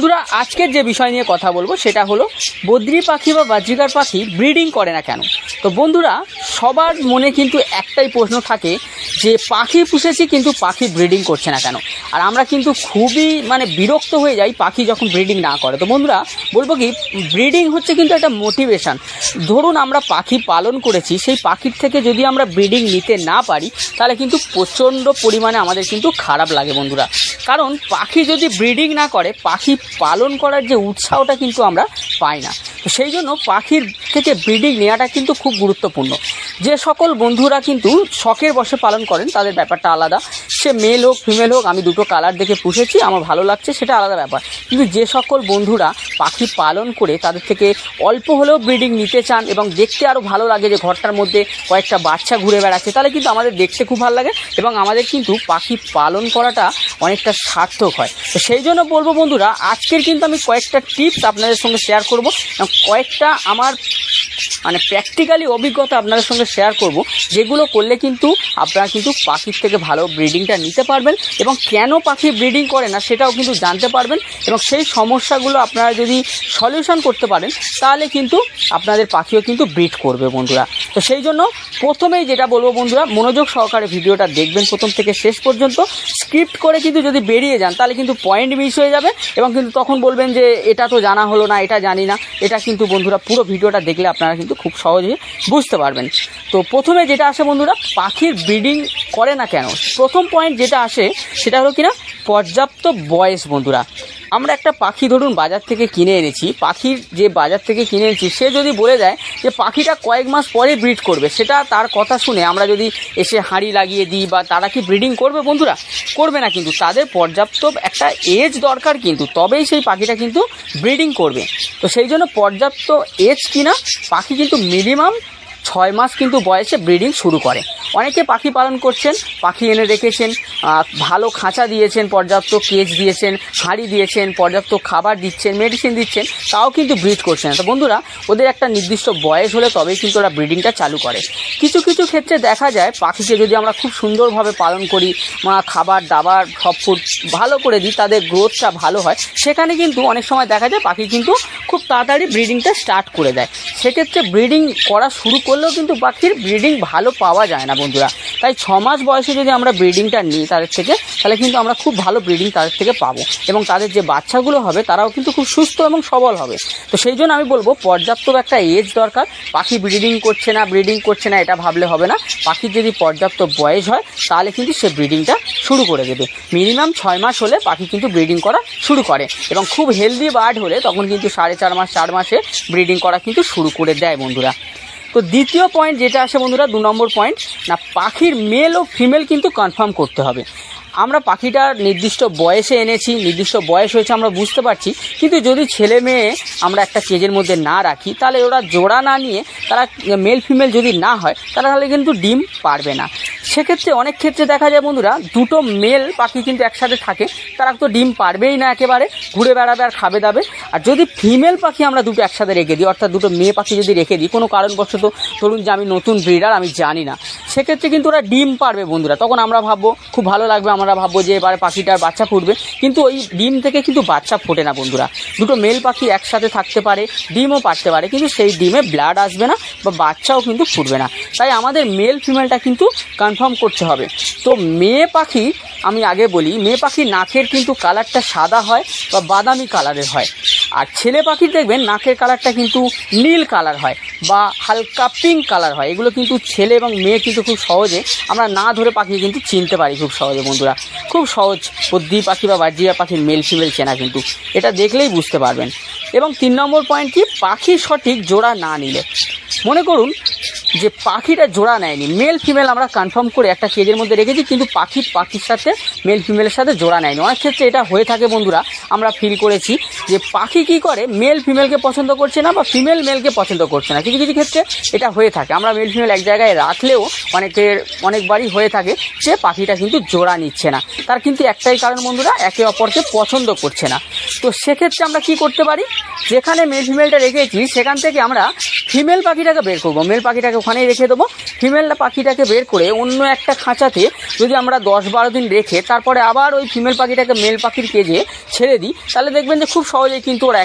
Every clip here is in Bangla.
বন্ধুরা আজকের যে বিষয় নিয়ে কথা বলবো সেটা হলো বদ্রি পাখি বা বাজরিকার পাখি ব্রিডিং করে না কেন। তো বন্ধুরা সবার মনে কিন্তু একটাই প্রশ্ন থাকে যে পাখি পুষেছি কিন্তু পাখি ব্রিডিং করছে না কেন। আর আমরা কিন্তু খুবই বিরক্ত হয়ে যাই পাখি যখন ব্রিডিং না করে। তো বন্ধুরা বলবো কি, ব্রিডিং হচ্ছে কিন্তু একটা মোটিভেশন। ধরুন আমরা পাখি পালন করেছি, সেই পাখির থেকে যদি আমরা ব্রিডিং নিতে না পারি তাহলে কিন্তু প্রচণ্ড পরিমাণে আমাদের কিন্তু খারাপ লাগে বন্ধুরা। কারণ পাখি যদি ব্রিডিং না করে পাখি পালন করার যে উৎসাহটা কিন্তু আমরা পাই না। তো সেই জন্য পাখির থেকে ব্রিডিং নেওয়াটা কিন্তু খুব গুরুত্বপূর্ণ। যে সকল বন্ধুরা কিন্তু শখের বশে পালন করেন তাদের ব্যাপারটা আলাদা, সে মেল হোক ফিমেল হোক, আমি দুটো কালার দেখে পুষেছি আমার ভালো লাগছে সেটা আলাদা ব্যাপার। কিন্তু যে সকল বন্ধুরা পাখি পালন করে তাদের থেকে অল্প হলেও ব্রিডিং নিতে চান এবং দেখতে আরও ভালো লাগে যে ঘরটার মধ্যে কয়েকটা বাচ্চা ঘুরে বেড়াচ্ছে, তাহলে কিন্তু আমাদের দেখতে খুব ভালো লাগে এবং আমাদের কিন্তু পাখি পালন করাটা অনেকটা সার্থক হয়। তো সেই জন্য বলবো বন্ধুরা, আজকের কিন্তু আমি কয়েকটা টিপস আপনাদের সঙ্গে শেয়ার করব এবং কয়েকটা আমার প্র্যাকটিক্যালি অভিজ্ঞতা আপনাদের সঙ্গে শেয়ার করব, যেগুলো করলে কিন্তু আপনারা কিন্তু পাখির থেকে ভালো ব্রিডিংটা নিতে পারবেন এবং কেন পাখি ব্রিডিং করে না সেটাও কিন্তু জানতে পারবেন এবং সেই সমস্যাগুলো আপনারা যদি সলিউশন করতে পারেন তাহলে কিন্তু আপনাদের পাখিও কিন্তু ব্রিড করবে বন্ধুরা। তো সেই জন্য প্রথমেই যেটা বলবো বন্ধুরা, মনোযোগ সহকারে ভিডিওটা দেখবেন প্রথম থেকে শেষ পর্যন্ত। স্ক্রিপ্ট করে কিন্তু যদি বেরিয়ে যান তাহলে কিন্তু পয়েন্ট মিস হয়ে যাবে এবং কিন্তু তখন বলবেন যে এটা তো জানা হলো না, এটা জানি না। এটা কিন্তু বন্ধুরা পুরো ভিডিওটা দেখলে আপনারা কিন্তু খুব সহজে বুঝতে পারবেন। তো প্রথমে যেটা আসে বন্ধুরা, পাখির ব্রিডিং করে না কেন, প্রথম পয়েন্ট যেটা আসে সেটা হলো কিনা পর্যাপ্ত বয়স। বন্ধুরা আমরা একটা পাখি ধরুন বাজার থেকে কিনে এনেছি, পাখির যে বাজার থেকে কিনে এনেছি সে যদি বলে দেয় যে পাখিটা কয়েক মাস পরে ব্রিড করবে, সেটা তার কথা শুনে আমরা যদি এসে হাঁড়ি লাগিয়ে দিই বা তারা কি ব্রিডিং করবে বন্ধুরা? করবে না। কিন্তু তাদের পর্যাপ্ত একটা এজ দরকার, কিন্তু তবেই সেই পাখিটা কিন্তু ব্রিডিং করবে। তো সেই জন্য পর্যাপ্ত এজ কিনা পাখি কিন্তু মিনিমাম 6 মাস কিন্তু বয়সে ব্রিডিং শুরু করে। অনেকে পাখি পালন করছেন, পাখি এনে রেখেছেন, ভালো খাঁচা দিয়েছেন, পর্যাপ্ত কেজ দিয়েছেন, হাঁড়ি দিয়েছেন, পর্যাপ্ত খাবার দিচ্ছেন, মেডিসিন দিচ্ছেন, তাও কিন্তু ব্রিড করছে না। তো বন্ধুরা ওদের একটা নির্দিষ্ট বয়স হলে তবেই কিন্তু ওরা ব্রিডিংটা চালু করে। কিছু কিছু ক্ষেত্রে দেখা যায় পাখিকে যদি আমরা খুব সুন্দরভাবে পালন করি, খাবার দাবার সব ফুড ভালো করে দিই, তাদের গ্রোথটা ভালো হয়, সেখানে কিন্তু অনেক সময় দেখা যায় পাখি কিন্তু খুব তাড়াতাড়ি ব্রিডিংটা স্টার্ট করে দেয়। সেক্ষেত্রে ব্রিডিং করা শুরু করলেও কিন্তু পাখির ব্রিডিং ভালো পাওয়া যায় না বন্ধুরা। তাই 6 মাস বয়সে যদি আমরা ব্রিডিংটা নিই তাদের থেকে, তাহলে কিন্তু আমরা খুব ভালো ব্রিডিং তাদের থেকে পাবো এবং তাদের যে বাচ্চাগুলো হবে তারাও কিন্তু খুব সুস্থ এবং সবল হবে। তো সেই জন্য আমি বলবো পর্যাপ্ত একটা এজ দরকার। পাখি ব্রিডিং করছে না এটা ভাবলে হবে না। পাখির যদি পর্যাপ্ত বয়স হয় তাহলে কিন্তু সে ব্রিডিংটা শুরু করে দেবে। মিনিমাম 6 মাস হলে পাখি কিন্তু ব্রিডিং করা শুরু করে এবং খুব হেলদি বার্ড হলে তখন কিন্তু 4.5 মাস 4 মাসে ব্রিডিং করা কিন্তু শুরু করে দেয় বন্ধুরা। তো দ্বিতীয় পয়েন্ট যেটা আসে বন্ধুরা, 2 নম্বর পয়েন্ট, না পাখির মেল ও ফিমেল কিন্তু কনফার্ম করতে হবে। আমরা পাখিটার নির্দিষ্ট বয়সে এনেছি, নির্দিষ্ট বয়স হয়েছে আমরা বুঝতে পারছি, কিন্তু যদি ছেলে মেয়ে আমরা একটা কেজের মধ্যে না রাখি তাহলে ওরা জোড়া না নিয়ে তারা মেল ফিমেল যদি না হয় তাহলে কিন্তু ডিম পারবে না। সেক্ষেত্রে অনেক ক্ষেত্রে দেখা যায় বন্ধুরা দুটো মেল পাখি কিন্তু একসাথে থাকে, তারা তো ডিম পারবেই না, একেবারে ঘুরে বেড়াবে আর খাবে দাবে। আর যদি ফিমেল পাখি আমরা দুটো একসাথে রেখে দিই, অর্থাৎ দুটো মেয়ে পাখি যদি রেখে দিই কোনো কারণবশত, ধরুন যে আমি নতুন ব্রিডার আমি জানি না, সেক্ষেত্রে কিন্তু ওরা ডিম পারবে বন্ধুরা। তখন আমরা ভাববো খুব ভালো লাগবে, আমরা ভাববো যে এবারে পাখিটার বাচ্চা ফুটবে, কিন্তু ওই ডিম থেকে কিন্তু বাচ্চা ফোটে না বন্ধুরা। দুটো মেল পাখি একসাথে থাকতে পারে, ডিমও পারতে পারে, কিন্তু সেই ডিমে ব্লাড আসবে না বা বাচ্চাও কিন্তু ফুটবে না। তাই আমাদের মেল ফিমেলটা কিন্তু কনফার্ম করতে হবে। তো মেয়ে পাখি আমি আগে বলি, মেয়ে পাখির নাকের কিন্তু কালারটা সাদা হয় বা বাদামি কালারের হয়, আর ছেলে পাখির দেখবেন নাকের কালারটা কিন্তু নীল কালার হয় বা হালকা পিঙ্ক কালার হয়। এগুলো কিন্তু ছেলে এবং মেয়ে কিন্তু খুব সহজে আমরা না ধরে পাখি কিন্তু চিনতে পারি খুব সহজে বন্ধুরা। খুব সহজ বদ্রি পাখি বা বাজরিয়া পাখির মেল ফিমেল চেনা কিন্তু এটা দেখলেই বুঝতে পারবেন। এবং 3 নম্বর পয়েন্ট কি, পাখি সঠিক জোড়া না নিলে। মনে করুন যে পাখিটা জোড়া নেয়নি, মেল ফিমেল আমরা কনফার্ম করে একটা কেজের মধ্যে রেখেছি, কিন্তু পাখির সাথে মেল ফিমেলের সাথে জোড়া নেয়নি। অনেক ক্ষেত্রে এটা হয়ে থাকে বন্ধুরা, আমরা ফিল করেছি যে পাখি কি করে মেল ফিমেলকে পছন্দ করছে না বা ফিমেল মেলকে পছন্দ করছে না। কিছু কিছু ক্ষেত্রে এটা হয়ে থাকে, আমরা মেল ফিমেল এক জায়গায় রাখলেও অনেকবারই হয়ে থাকে যে পাখিটা কিন্তু জোড়া নিচ্ছে না। তার কিন্তু একটাই কারণ বন্ধুরা, একে অপরকে পছন্দ করছে না। তো সেক্ষেত্রে আমরা কি করতে পারি, যেখানে মেল ফিমেলটা রেখেছি সেখান থেকে আমরা ফিমেল পাখিটাকে বের করবো, মেল পাখিটাকে ওখানেই রেখে দেবো ফিমেল পাখিটাকে বের করে অন্য একটা খাঁচাতে যদি আমরা 10-12 দিন রেখে তারপরে আবার ওই ফিমেল পাখিটাকে মেল পাখির কেজে ছেড়ে দিই, তাহলে দেখবেন যে খুব সহজেই কিন্তু ওরা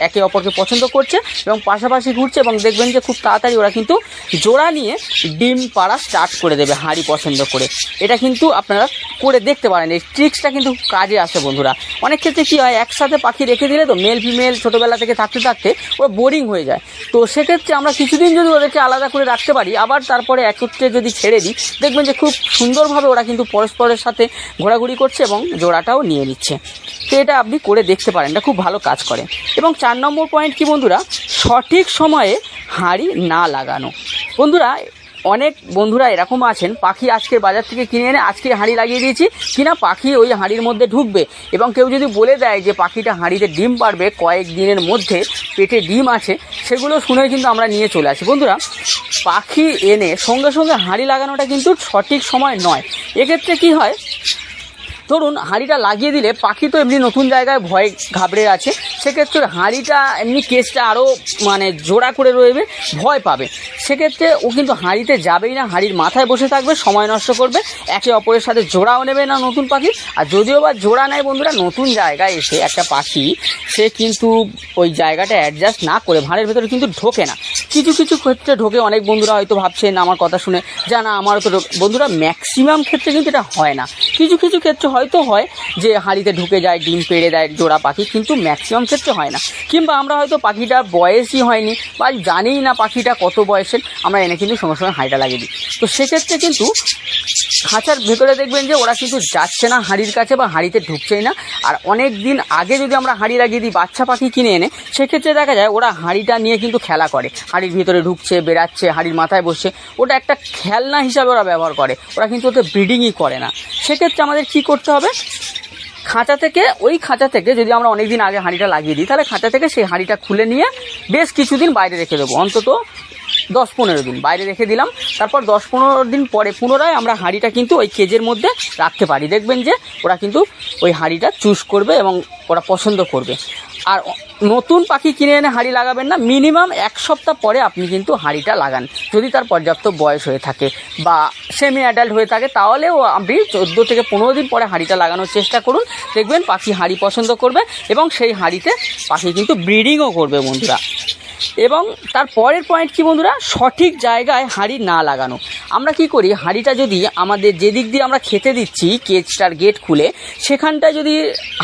একে অপরকে পছন্দ করছে এবং পাশাপাশি ঘুরছে, এবং দেখবেন যে খুব তাড়াতাড়ি ওরা কিন্তু জোড়া নিয়ে ডিম পাড়া স্টার্ট করে দেবে হাঁড়ি পছন্দ করে। এটা কিন্তু আপনারা করে দেখতে পারেন, এই ট্রিক্সটা কিন্তু কাজে আসে বন্ধুরা। অনেক ক্ষেত্রে কী হয়, একসাথে পাখি রেখে দিলে তো মেল ফিমেল ছোটোবেলা থেকে থাকতে থাকতে ওরা বোরিং হয়ে যায়। তো সেক্ষেত্রে আমরা কিছুদিন যদি ওদেরকে আলাদা করে রাখতে পারি, আবার তারপরে একত্রে যদি ছেড়ে দিই, দেখবেন যে খুব সুন্দরভাবে ওরা কিন্তু পরস্পরের সাথে ঘোরাঘুরি করছে এবং জোড়াটাও নিয়ে নিচ্ছে। তো এটা আপনি করে দেখতে পারেন, এটা খুব ভালো কাজ করে। এবং 4 নম্বর পয়েন্ট কি বন্ধুরা, সঠিক সময়ে হাঁড়ি না লাগানো। বন্ধুরা অনেক বন্ধুরা এরকম আছেন, পাখি আজকের বাজার থেকে কিনে এনে আজকে হাঁড়ি লাগিয়ে দিয়েছি কিনা পাখি ওই হাঁড়ির মধ্যে ঢুকবে, এবং কেউ যদি বলে দেয় যে পাখিটা হাঁড়িতে ডিম পারবে কয়েক দিনের মধ্যে, পেটে ডিম আছে, সেগুলো শুনে কিন্তু আমরা নিয়ে চলে আসি। বন্ধুরা পাখি এনে সঙ্গে সঙ্গে হাঁড়ি লাগানোটা কিন্তু সঠিক সময় নয়। এক্ষেত্রে কি হয়, ধরুন হাঁড়িটা লাগিয়ে দিলে পাখি তো এমনি নতুন জায়গায় ভয় ঘাবড়ে আছে, সেক্ষেত্রে হাঁড়িটা এমনি কেসটা আরও জোড়া করে রয়েবে, ভয় পাবে। সেক্ষেত্রে ও কিন্তু হাঁড়িতে যাবেই না, হাঁড়ির মাথায় বসে থাকবে, সময় নষ্ট করবে, একে অপরের সাথে জোড়াও নেবে না নতুন পাখি। আর যদিও বা জোড়া নেয় বন্ধুরা, নতুন জায়গায় এসে একটা পাখি সে কিন্তু ওই জায়গাটা অ্যাডজাস্ট না করে ভাঁড়ের ভেতরে কিন্তু ঢোকে না। কিছু কিছু ক্ষেত্রে ঢোকে, অনেক বন্ধুরা হয়তো ভাবছেন আমার কথা শুনে না আমারও তো বন্ধুরা ম্যাক্সিমাম ক্ষেত্রে কিন্তু এটা হয় না। কিছু কিছু ক্ষেত্রে হয়তো হয় যে হাঁড়িতে ঢুকে যায়, ডিম পেড়ে দেয় জোড়া পাখি, কিন্তু ম্যাক্সিমাম ক্ষেত্রে হয় না। কিংবা আমরা হয়তো পাখিটার বয়সই হয়নি বা জানিই না পাখিটা কত বয়সের, আমরা এনে কিন্তু সঙ্গে সঙ্গে হাঁড়িটা লাগিয়ে দিই। তো সেক্ষেত্রে কিন্তু খাঁচার ভেতরে দেখবেন যে ওরা কিন্তু যাচ্ছে না হাঁড়ির কাছে বা হাঁড়িতে ঢুকছেই না। আর অনেক দিন আগে যদি আমরা হাঁড়ি লাগিয়ে দিই বাচ্চা পাখি কিনে এনে, সেক্ষেত্রে দেখা যায় ওরা হাঁড়িটা নিয়ে কিন্তু খেলা করে, হাঁড়ির ভিতরে ঢুকছে, বেরাচ্ছে, হাঁড়ির মাথায় বসছে, ওটা একটা খেলনা হিসাবে ওরা ব্যবহার করে, ওরা কিন্তু ওতে ব্রিডিংই করে না। সেক্ষেত্রে আমাদের কি করতে হবে, ওই খাঁচা থেকে যদি আমরা অনেক দিন আগে হাঁড়িটা লাগিয়ে দিই, তাহলে খাঁচা থেকে সেই হাঁড়িটা খুলে নিয়ে বেশ কিছুদিন বাইরে রেখে দেবো, অন্তত 10-15 দিন বাইরে রেখে দিলাম। তারপর 10-15 দিন পরে পুনরায় আমরা হাঁড়িটা কিন্তু ওই কেজের মধ্যে রাখতে পারি। দেখবেন যে ওরা কিন্তু ওই হাঁড়িটা চুজ করবে এবং ওরা পছন্দ করবে। আর নতুন পাখি কিনে এনে হাঁড়ি লাগাবেন না, মিনিমাম 1 সপ্তাহ পরে আপনি কিন্তু হাঁড়িটা লাগান, যদি তার পর্যাপ্ত বয়স হয়ে থাকে বা সেমি অ্যাডাল্ট হয়ে থাকে, তাহলেও আপনি 14 থেকে 15 দিন পরে হাঁড়িটা লাগানোর চেষ্টা করুন। দেখবেন পাখি হাঁড়ি পছন্দ করবে এবং সেই হাঁড়িতে পাখি কিন্তু ব্রিডিংও করবে বন্ধুরা। এবং তার পরের পয়েন্ট কি বন্ধুরা, সঠিক জায়গায় হাঁড়ি না লাগানো। আমরা কি করি, হাঁড়িটা যদি আমাদের যেদিক দিয়ে আমরা খেতে দিচ্ছি কেজটার গেট খুলে, সেখানটায় যদি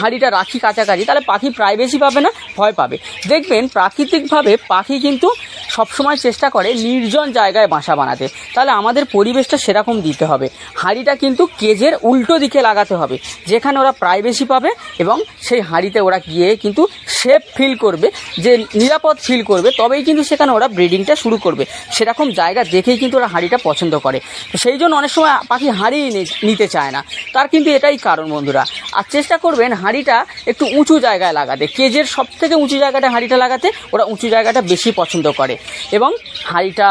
হাঁড়িটা রাখি কাছাকাছি, তাহলে পাখি প্রাইভেসি পাবে না, ভয় পাবে। দেখবেন প্রাকৃতিকভাবে পাখি কিন্তু সবসময় চেষ্টা করে নির্জন জায়গায় বাসা বানাতে, তাহলে আমাদের পরিবেশটা সেরকম দিতে হবে। হাঁড়িটা কিন্তু কেজের উল্টো দিকে লাগাতে হবে, যেখানে ওরা প্রাইভেসি পাবে এবং সেই হাঁড়িতে ওরা গিয়ে কিন্তু সেফ ফিল করবে, যে নিরাপদ ফিল করবে, তবেই কিন্তু সেখানে ওরা ব্রিডিংটা শুরু করবে। সেরকম জায়গা দেখেই কিন্তু ওরা হাঁড়িটা পছন্দ করে। তো সেই জন্য অনেক সময় পাখি হাঁড়ি নিতে চায় না, তার কিন্তু এটাই কারণ বন্ধুরা। আর চেষ্টা করবেন হাঁড়িটা একটু উঁচু জায়গায় লাগাতে, কেজের সবথেকে উঁচু জায়গাটা হাঁড়িটা লাগাতে ওরা উঁচু জায়গাটা বেশি পছন্দ করে। এবং হাঁড়িটা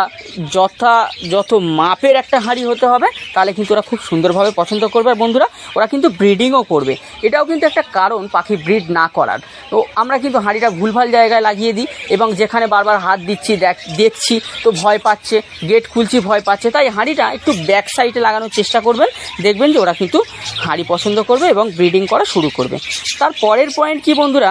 যত মাপের একটা হাঁড়ি হতে হবে, তাহলে কিন্তু ওরা খুব সুন্দরভাবে পছন্দ করবে। আর বন্ধুরা ওরা কিন্তু ব্রিডিংও করবে, এটাও কিন্তু একটা কারণ পাখি ব্রিড না করার। তো আমরা কিন্তু হাঁড়িটা ভুলভাল জায়গায় লাগিয়ে দিই এবং যেখানে বারবার হাত দিচ্ছি দেখছি তো ভয় পাচ্ছে, গেট খুলছি ভয় পাচ্ছে, তাই হাঁড়িটা একটু ব্যাক সাইডে লাগানোর চেষ্টা করবেন। দেখবেন যে ওরা কিন্তু হাঁড়ি পছন্দ করবে এবং ব্রিডিং করা শুরু করবে। তার পরের পয়েন্ট কি বন্ধুরা,